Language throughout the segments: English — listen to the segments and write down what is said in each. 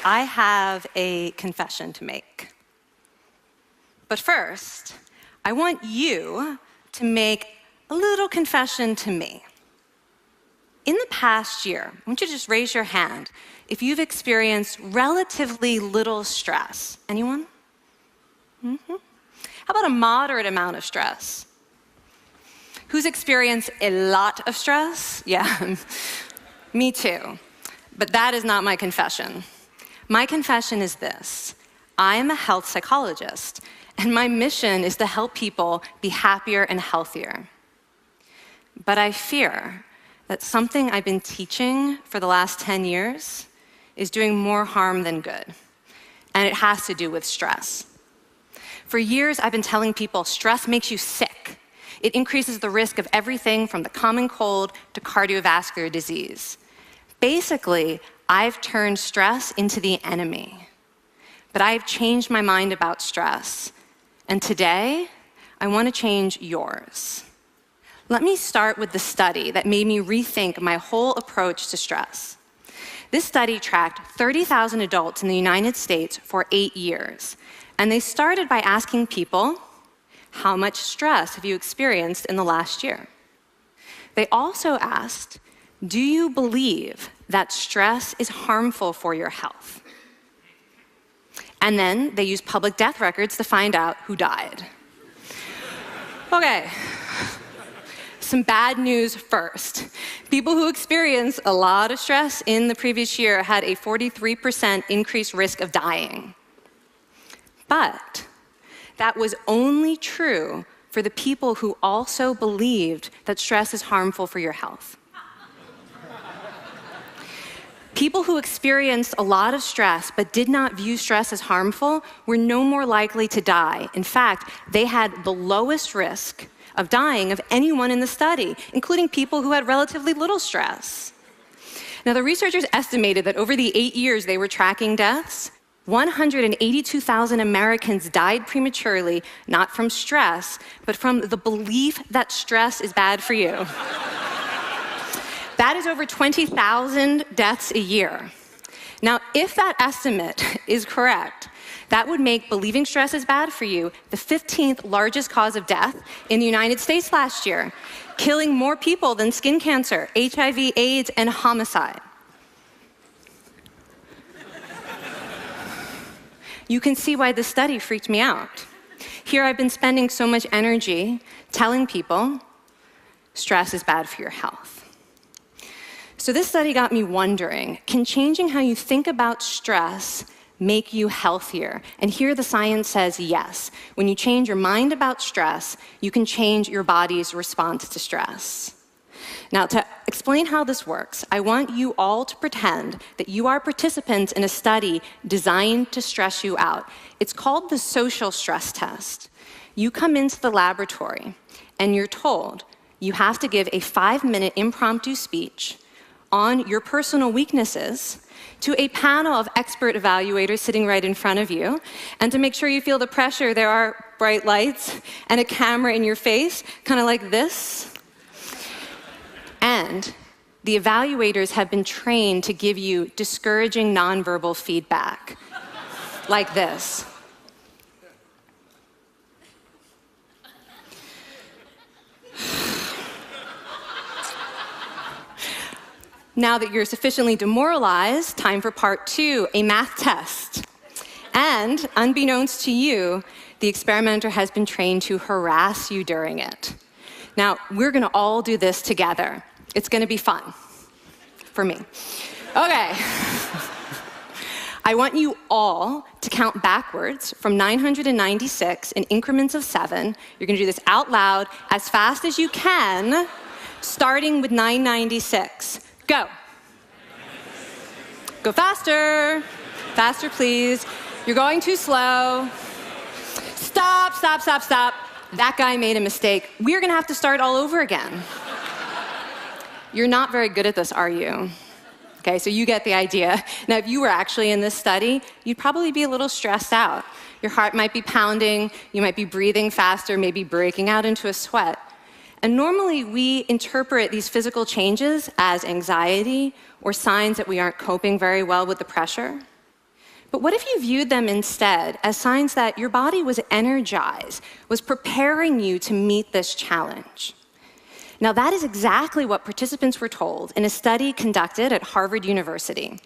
I have a confession to make. But first, I want you to make a little confession to me. In the past year, I want you to just raise your hand if you've experienced relatively little stress. Anyone? How about a moderate amount of stress? Who's experienced a lot of stress? Yeah, me too. But that is not my confession. My confession is this: I am a health psychologist, and my mission is to help people be happier and healthier. But I fear that something I've been teaching for the last 10 years is doing more harm than good, and it has to do with stress. For years, I've been telling people stress makes you sick. It increases the risk of everything from the common cold to cardiovascular disease. Basically, I've turned stress into the enemy. But I've changed my mind about stress, and today, I want to change yours. Let me start with the study that made me rethink my whole approach to stress. This study tracked 30,000 adults in the United States for 8 years, and they started by asking people, how much stress have you experienced in the last year? They also asked, do you believe that stress is harmful for your health? And then they used public death records to find out who died. Okay. Some bad news first. People who experienced a lot of stress in the previous year had a 43% increased risk of dying. But that was only true for the people who also believed that stress is harmful for your health. People who experienced a lot of stress but did not view stress as harmful were no more likely to die. In fact, they had the lowest risk of dying of anyone in the study, including people who had relatively little stress. Now, the researchers estimated that over the 8 years they were tracking deaths, 182,000 Americans died prematurely, not from stress, but from the belief that stress is bad for you. That is over 20,000 deaths a year. Now, if that estimate is correct, that would make believing stress is bad for you the 15th largest cause of death in the United States last year, killing more people than skin cancer, HIV, AIDS, and homicide. You can see why this study freaked me out. Here I've been spending so much energy telling people stress is bad for your health. So this study got me wondering, can changing how you think about stress make you healthier? And here the science says yes. When you change your mind about stress, you can change your body's response to stress. Now, to explain how this works, I want you all to pretend that you are participants in a study designed to stress you out. It's called the social stress test. You come into the laboratory, and you're told you have to give a 5-minute impromptu speech on your personal weaknesses to a panel of expert evaluators sitting right in front of you. And to make sure you feel the pressure, there are bright lights and a camera in your face, kind of like this. And the evaluators have been trained to give you discouraging nonverbal feedback, like this. Now that you're sufficiently demoralized, time for part 2, a math test. And unbeknownst to you, the experimenter has been trained to harass you during it. Now, we're gonna all do this together. It's gonna be fun, for me. Okay. I want you all to count backwards from 996 in increments of 7. You're gonna do this out loud as fast as you can, starting with 996. Go. Go faster. Faster, please. You're going too slow. Stop, stop, stop, stop. That guy made a mistake. We're gonna have to start all over again. You're not very good at this, are you? Okay, so you get the idea. Now, if you were actually in this study, you'd probably be a little stressed out. Your heart might be pounding, you might be breathing faster, maybe breaking out into a sweat. And normally we interpret these physical changes as anxiety or signs that we aren't coping very well with the pressure. But what if you viewed them instead as signs that your body was energized, was preparing you to meet this challenge? Now, that is exactly what participants were told in a study conducted at Harvard University.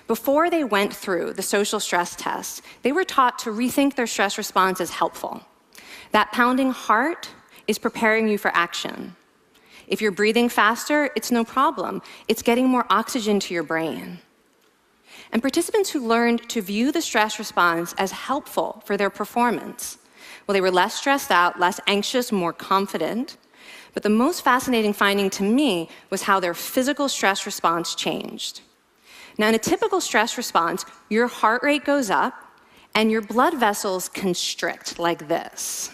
Before they went through the social stress test, they were taught to rethink their stress response as helpful. That pounding heart is preparing you for action. If you're breathing faster, it's no problem. It's getting more oxygen to your brain. And participants who learned to view the stress response as helpful for their performance, well, they were less stressed out, less anxious, more confident. But the most fascinating finding to me was how their physical stress response changed. Now, in a typical stress response, your heart rate goes up and your blood vessels constrict like this.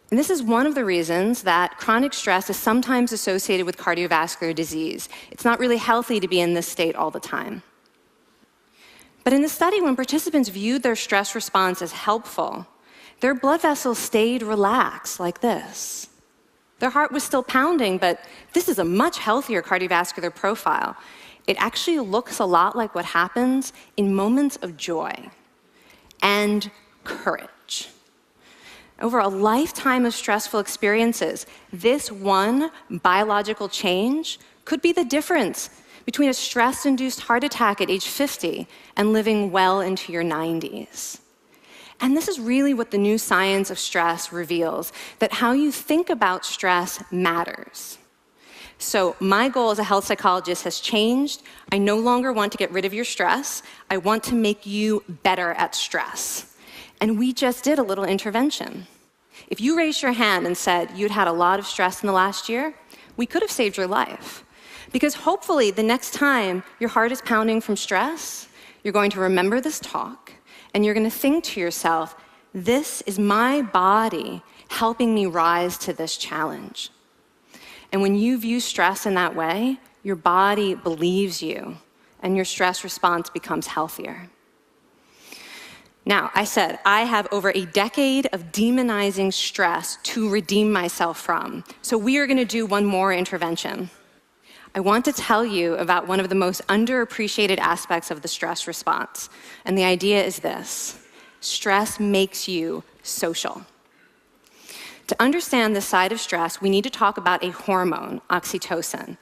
And this is one of the reasons that chronic stress is sometimes associated with cardiovascular disease. It's not really healthy to be in this state all the time. But in the study, when participants viewed their stress response as helpful, their blood vessels stayed relaxed like this. Their heart was still pounding, but this is a much healthier cardiovascular profile. It actually looks a lot like what happens in moments of joy and courage. Over a lifetime of stressful experiences, this one biological change could be the difference between a stress-induced heart attack at age 50 and living well into your 90s. And this is really what the new science of stress reveals, that how you think about stress matters. So my goal as a health psychologist has changed. I no longer want to get rid of your stress. I want to make you better at stress. And we just did a little intervention. If you raised your hand and said you'd had a lot of stress in the last year, we could have saved your life. Because hopefully the next time your heart is pounding from stress, you're going to remember this talk, and you're going to think to yourself, this is my body helping me rise to this challenge. And when you view stress in that way, your body believes you, and your stress response becomes healthier. Now, I said I have over a decade of demonizing stress to redeem myself from. So we are going to do one more intervention. I want to tell you about one of the most underappreciated aspects of the stress response. And the idea is this: stress makes you social. To understand this side of stress, we need to talk about a hormone, oxytocin.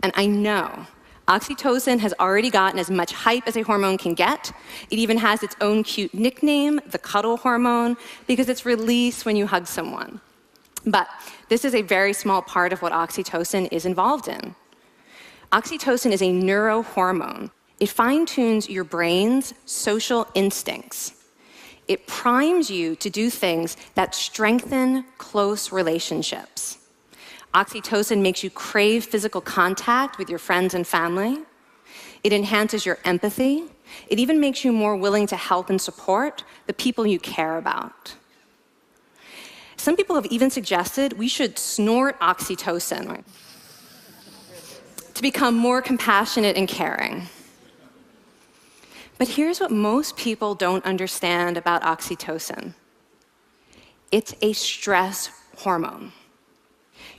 And I know oxytocin has already gotten as much hype as a hormone can get. It even has its own cute nickname, the cuddle hormone, because it's released when you hug someone. But this is a very small part of what oxytocin is involved in. Oxytocin is a neurohormone. It fine-tunes your brain's social instincts. It primes you to do things that strengthen close relationships. Oxytocin makes you crave physical contact with your friends and family. It enhances your empathy. It even makes you more willing to help and support the people you care about. Some people have even suggested we should snort oxytocin to become more compassionate and caring. But here's what most people don't understand about oxytocin. It's a stress hormone.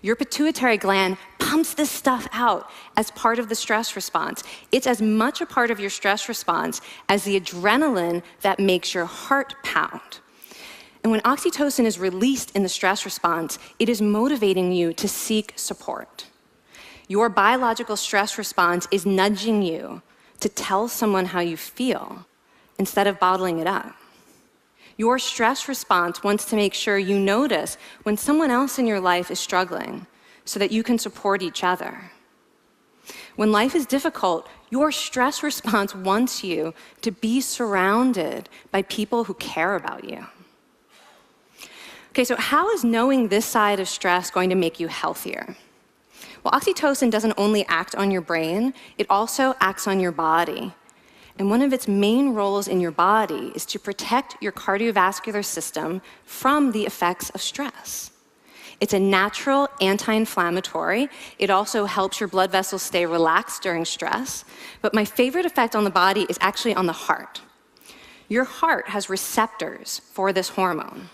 Your pituitary gland pumps this stuff out as part of the stress response. It's as much a part of your stress response as the adrenaline that makes your heart pound. And when oxytocin is released in the stress response, it is motivating you to seek support. Your biological stress response is nudging you to tell someone how you feel instead of bottling it up. Your stress response wants to make sure you notice when someone else in your life is struggling so that you can support each other. When life is difficult, your stress response wants you to be surrounded by people who care about you. Okay, so how is knowing this side of stress going to make you healthier? Well, oxytocin doesn't only act on your brain, it also acts on your body. And one of its main roles in your body is to protect your cardiovascular system from the effects of stress. It's a natural anti-inflammatory. It also helps your blood vessels stay relaxed during stress. But my favorite effect on the body is actually on the heart. Your heart has receptors for this hormone.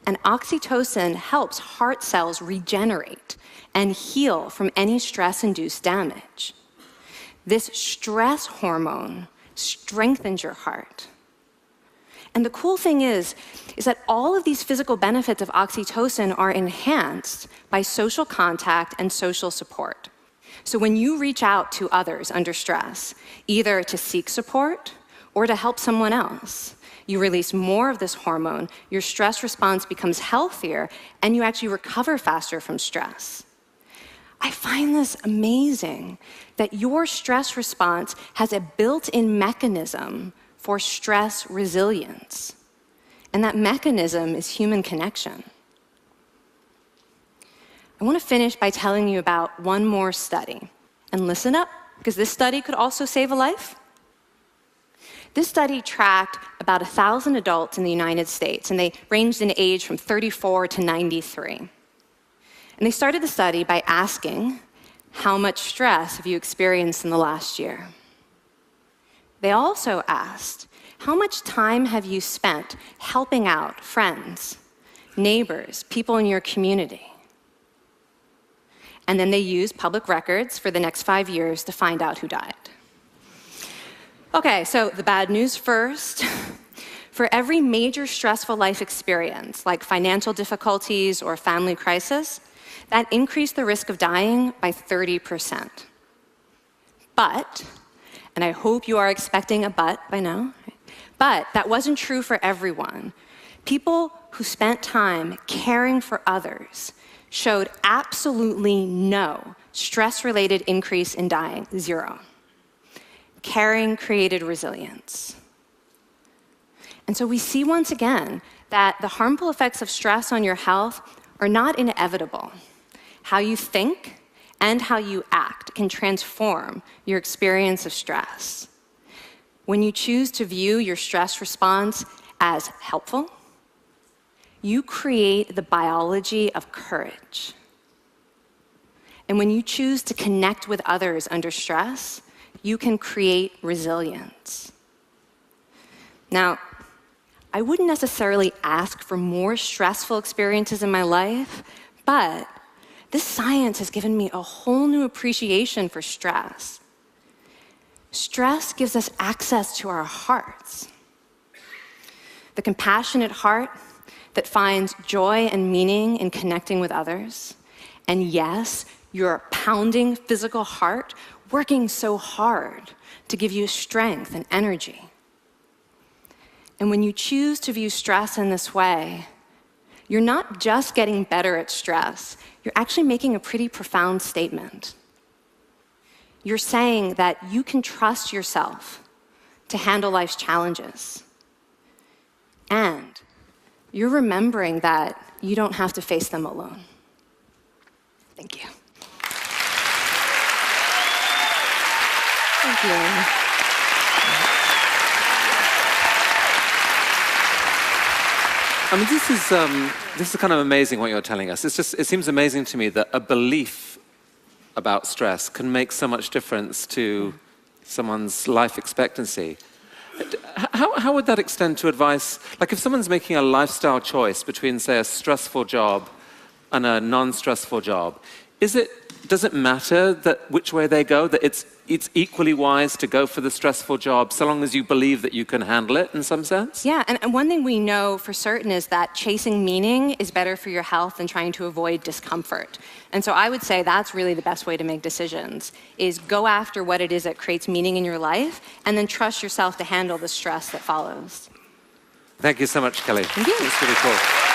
And oxytocin helps heart cells regenerate and heal from any stress-induced damage. This stress hormone strengthens your heart. And the cool thing is that all of these physical benefits of oxytocin are enhanced by social contact and social support. So when you reach out to others under stress, either to seek support or to help someone else, you release more of this hormone, your stress response becomes healthier, and you actually recover faster from stress. I find this amazing that your stress response has a built-in mechanism for stress resilience. And that mechanism is human connection. I want to finish by telling you about one more study. And listen up, because this study could also save a life. This study tracked about 1,000 adults in the United States, and they ranged in age from 34 to 93. And they started the study by asking, how much stress have you experienced in the last year? They also asked, how much time have you spent helping out friends, neighbors, people in your community? And then they used public records for the next 5 years to find out who died. Okay, so the bad news first. For every major stressful life experience, like financial difficulties or family crisis, that increased the risk of dying by 30%. But, and I hope you are expecting a but by now, but that wasn't true for everyone. People who spent time caring for others showed absolutely no stress-related increase in dying, 0. Caring created resilience. And so we see once again that the harmful effects of stress on your health are not inevitable. How you think and how you act can transform your experience of stress. When you choose to view your stress response as helpful, you create the biology of courage. And when you choose to connect with others under stress, you can create resilience. Now, I wouldn't necessarily ask for more stressful experiences in my life, but this science has given me a whole new appreciation for stress. Stress gives us access to our hearts. The compassionate heart that finds joy and meaning in connecting with others. And yes, your pounding physical heart working so hard to give you strength and energy. And when you choose to view stress in this way, you're not just getting better at stress, you're actually making a pretty profound statement. You're saying that you can trust yourself to handle life's challenges. And you're remembering that you don't have to face them alone. Thank you. Thank you. I mean, this is kind of amazing what you're telling us. It seems amazing to me that a belief about stress can make so much difference to someone's life expectancy. How would that extend to advice? Like if someone's making a lifestyle choice between, say, a stressful job and a non-stressful job, does it matter that which way they go, that it's equally wise to go for the stressful job so long as you believe that you can handle it in some sense? Yeah, and one thing we know for certain is that chasing meaning is better for your health than trying to avoid discomfort. And so I would say that's really the best way to make decisions, is go after what it is that creates meaning in your life and then trust yourself to handle the stress that follows. Thank you so much, Kelly. Thank you. It's really cool.